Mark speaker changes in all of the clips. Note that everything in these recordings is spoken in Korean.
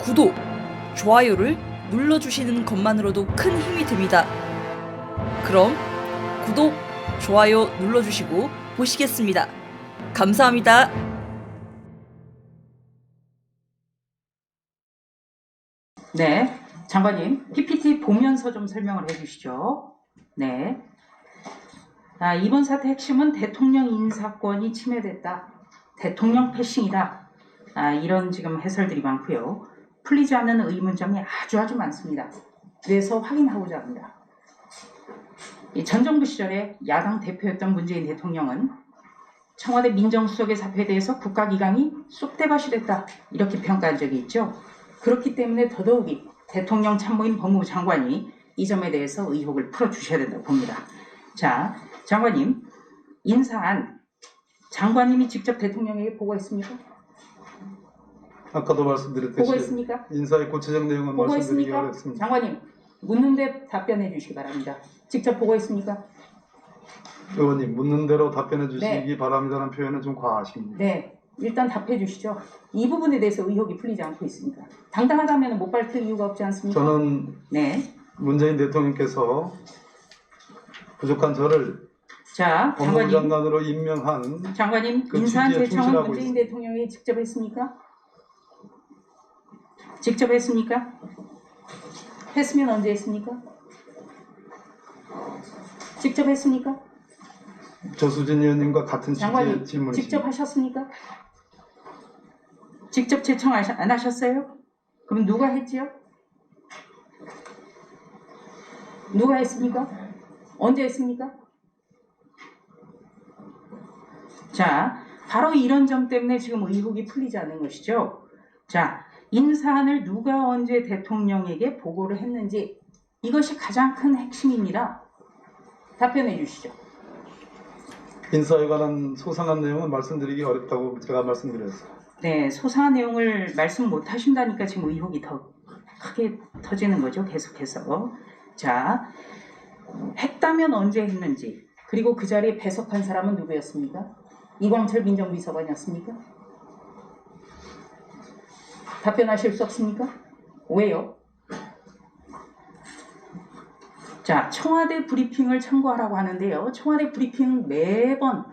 Speaker 1: 구독, 좋아요를 눌러주시는 것만으로도 큰 힘이 됩니다. 그럼 구독, 좋아요 눌러주시고 보시겠습니다. 감사합니다.
Speaker 2: 네, 장관님, PPT 보면서 좀 설명을 해주시죠. 네. 이번 사태 핵심은 대통령 인사권이 침해됐다. 대통령 패싱이다. 이런 지금 해설들이 많고요. 풀리지 않는 의문점이 아주 많습니다. 그래서 확인하고자 합니다. 전 정부 시절에 야당 대표였던 문재인 대통령은 청와대 민정수석의 사표에 대해서 국가기강이 쑥대밭이 됐다. 이렇게 평가한 적이 있죠. 그렇기 때문에 더더욱이 대통령 참모인 법무부 장관이 이 점에 대해서 의혹을 풀어주셔야 된다고 봅니다. 자, 장관님, 인사안 장관님이 직접 대통령에게 보고했습니까?
Speaker 3: 아까도 말씀드렸듯이
Speaker 2: 보고했습니까?
Speaker 3: 인사의 구체적 내용은 말씀드리기 어렵습니다.
Speaker 2: 장관님, 묻는데 답변해 주시기 바랍니다. 직접 보고했습니까?
Speaker 3: 의원님, 묻는 대로 답변해 주시기
Speaker 2: 네.
Speaker 3: 바랍니다라는 표현은 좀 과하십니다.
Speaker 2: 네, 일단 답해 주시죠. 이 부분에 대해서 의혹이 풀리지 않고 있습니다. 당당하다면 못 밝힐 이유가 없지 않습니까?
Speaker 3: 저는
Speaker 2: 네.
Speaker 3: 문재인 대통령께서 부족한 저를
Speaker 2: 자,
Speaker 3: 법무부 장관으로 임명한
Speaker 2: 장관님,
Speaker 3: 그
Speaker 2: 인사안
Speaker 3: 취지에
Speaker 2: 제청은
Speaker 3: 충실하고
Speaker 2: 문재인
Speaker 3: 있습니다.
Speaker 2: 대통령이 직접 했습니까? 직접 했습니까? 했으면 언제 했습니까? 직접 했습니까?
Speaker 3: 조수진 의원님과 같은 취지의
Speaker 2: 장관님,
Speaker 3: 질문이십니다.
Speaker 2: 직접 하셨습니까? 직접 제청 안 하셨어요? 그럼 누가 했지요? 누가 했습니까? 언제 했습니까? 자, 바로 이런 점 때문에 지금 의혹이 풀리지 않는 것이죠. 자, 인사안을 누가 언제 대통령에게 보고를 했는지 이것이 가장 큰 핵심입니다. 답변해 주시죠.
Speaker 3: 인사에 관한 소상한 내용은 말씀드리기 어렵다고 제가 말씀드렸어요.
Speaker 2: 네, 소상한 내용을 말씀 못 하신다니까 지금 의혹이 더 크게 터지는 거죠. 계속해서. 자, 했다면 언제 했는지, 그리고 그 자리에 배석한 사람은 누구였습니까? 이광철 민정비서관이었습니까? 답변하실 수 없습니까? 왜요? 자, 청와대 브리핑을 참고하라고 하는데요. 청와대 브리핑 매번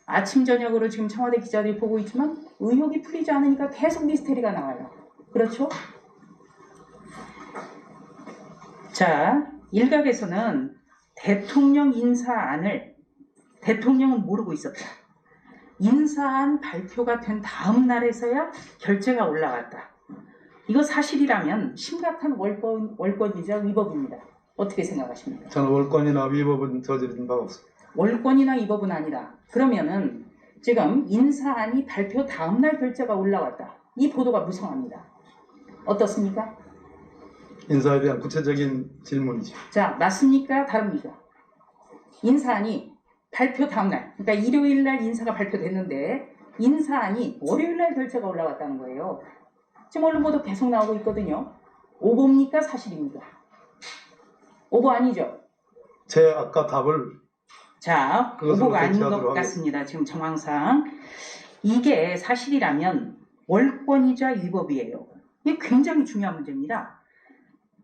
Speaker 2: 아침 저녁으로 지금 청와대 기자들이 보고 있지만 의혹이 풀리지 않으니까 계속 미스테리가 나와요. 그렇죠? 자, 일각에서는 대통령 인사안을 대통령은 모르고 있었다. 인사안 발표가 된 다음 날에서야 결재가 올라갔다. 이거 사실이라면 심각한 월권이자 위법입니다. 어떻게 생각하십니까?
Speaker 3: 저는 월권이나 위법은 저지른 바 없습니다.
Speaker 2: 월권이나 위법은 아니다. 그러면은 지금 인사안이 발표 다음 날 결재가 올라왔다. 이 보도가 무성합니다. 어떻습니까?
Speaker 3: 인사에 대한 구체적인 질문이죠.
Speaker 2: 자, 맞습니까? 다릅니까? 인사안이 발표 다음 날, 그러니까 일요일 날 인사가 발표됐는데 인사안이 월요일 날 결재가 올라왔다는 거예요. 지금 언론 보도 계속 나오고 있거든요. 오보입니까? 사실입니까? 오보 아니죠?
Speaker 3: 제 아까 답을
Speaker 2: 자,
Speaker 3: 그것으로
Speaker 2: 오보가 아닌 것
Speaker 3: 대체하도록
Speaker 2: 같습니다. 지금 정황상. 이게 사실이라면 월권이자 위법이에요. 이게 굉장히 중요한 문제입니다.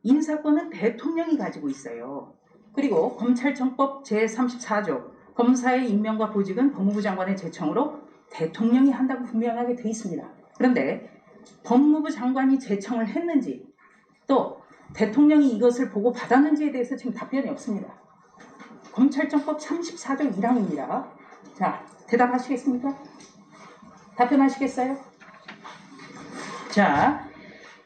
Speaker 2: 인사권은 대통령이 가지고 있어요. 그리고 검찰청법 제34조 검사의 임명과 보직은 법무부 장관의 제청으로 대통령이 한다고 분명하게 돼 있습니다. 그런데 법무부 장관이 제청을 했는지 또 대통령이 이것을 보고 받았는지에 대해서 지금 답변이 없습니다. 검찰청법 34조 1항입니다. 자, 대답하시겠습니까? 답변하시겠어요? 자,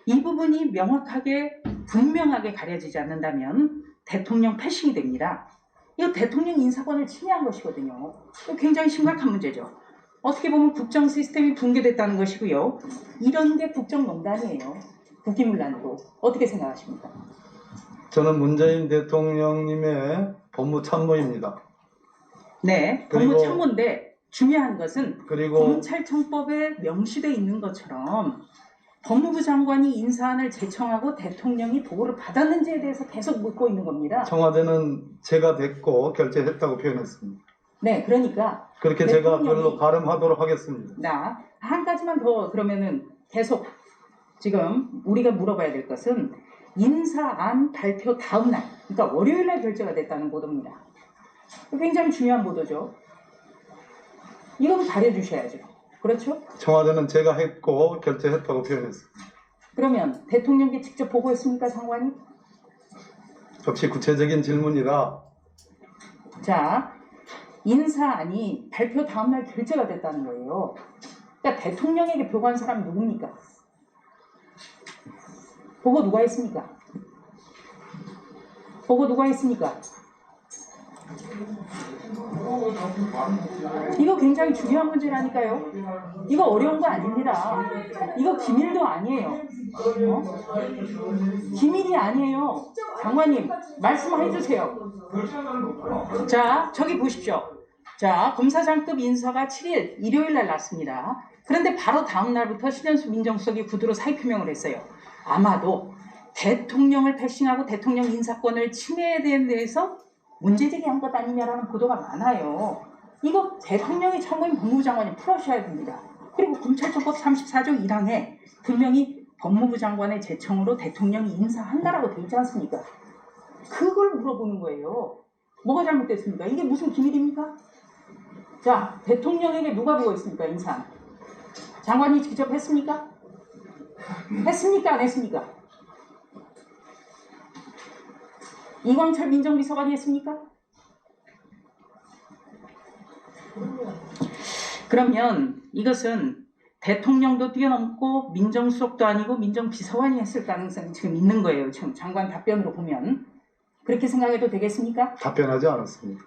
Speaker 2: 이 부분이 명확하게 분명하게 가려지지 않는다면 대통령 패싱이 됩니다. 이거 대통령 인사권을 침해한 것이거든요. 이거 굉장히 심각한 문제죠. 어떻게 보면 국정 시스템이 붕괴됐다는 것이고요. 이런 게 국정농단이에요. 국기문란이고. 어떻게 생각하십니까?
Speaker 3: 저는 문재인 대통령님의 법무참모입니다.
Speaker 2: 네,
Speaker 3: 그리고-
Speaker 2: 법무참모인데 중요한 것은
Speaker 3: 그리고
Speaker 2: 검찰청법에 명시되어 있는 것처럼 법무부 장관이 인사안을 제청하고 대통령이 보고를 받았는지에 대해서 계속 묻고 있는 겁니다.
Speaker 3: 청와대는 제가 됐고 결재했다고 표현했습니다.
Speaker 2: 네, 그러니까
Speaker 3: 그렇게 제가
Speaker 2: 대통령이-
Speaker 3: 별로 가름하도록 하겠습니다.
Speaker 2: 한 가지만 더 그러면은 계속 지금 우리가 물어봐야 될 것은 인사안 발표 다음 날, 그러니까 월요일 날 결재가 됐다는 보도입니다. 굉장히 중요한 보도죠. 이건 가려주셔야죠. 그렇죠?
Speaker 3: 청와대는 제가 했고 결재했다고 표현했습니다.
Speaker 2: 그러면 대통령께 직접 보고했습니까, 장관이?
Speaker 3: 역시 구체적인 질문이라
Speaker 2: 자, 인사안이 발표 다음 날 결재가 됐다는 거예요. 그러니까 대통령에게 보고한 사람이 누굽니까? 보고 누가 했습니까? 보고 누가 했습니까? 이거 굉장히 중요한 문제라니까요. 이거 어려운 거 아닙니다. 이거 기밀도 아니에요. 기밀이 아니에요. 장관님, 말씀해 주세요. 자, 저기 보십시오. 자, 검사장급 인사가 7일 일요일 날 났습니다. 그런데 바로 다음 날부터 신현수 민정수석이 구두로 사의 표명을 했어요. 아마도 대통령을 패싱하고 대통령 인사권을 침해에 대한 데에서 문제제기한 것 아니냐라는 보도가 많아요. 이거 대통령이 참고인 법무부 장관이 풀어셔야 됩니다. 그리고 검찰청법 34조 1항에 분명히 법무부 장관의 제청으로 대통령이 인사한다라고 되어 있지 않습니까? 그걸 물어보는 거예요. 뭐가 잘못됐습니까? 이게 무슨 기밀입니까? 자, 대통령에게 누가 보고했습니까? 인사안. 장관이 직접 했습니까? 했습니까? 안 했습니까? 이광철 민정비서관이 했습니까? 그러면 이것은 대통령도 뛰어넘고 민정수석도 아니고 민정비서관이 했을 가능성이 지금 있는 거예요. 지금 장관 답변으로 보면. 그렇게 생각해도 되겠습니까?
Speaker 3: 답변하지 않았습니다.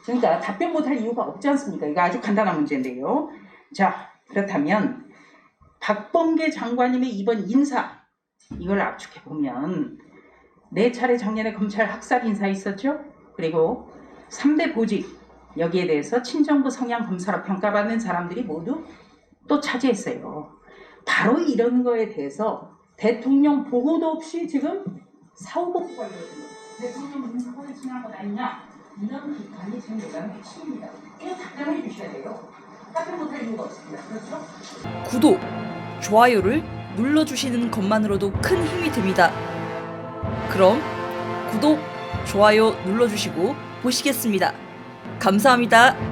Speaker 2: 그러니까 답변 못할 이유가 없지 않습니까? 이거 아주 간단한 문제인데요. 자, 그렇다면 박범계 장관님의 이번 인사, 이걸 압축해보면 4차례 작년에 검찰 학살 인사 있었죠? 그리고 3대 보직, 여기에 대해서 친정부 성향 검사로 평가받는 사람들이 모두 또 차지했어요. 바로 이런 거에 대해서 대통령 보고도 없이 지금 사후보고가 이루어진 거예요. 대통령 인사권을 침해한 것 아니냐? 이런 비판이 지금 내가 핵심입니다. 이거 답변해 주셔야 돼요. 답변 못할 이유가 없습니다. 그렇죠?
Speaker 1: 구독, 좋아요를 눌러주시는 것만으로도 큰 힘이 됩니다. 그럼 구독, 좋아요 눌러주시고 보시겠습니다. 감사합니다.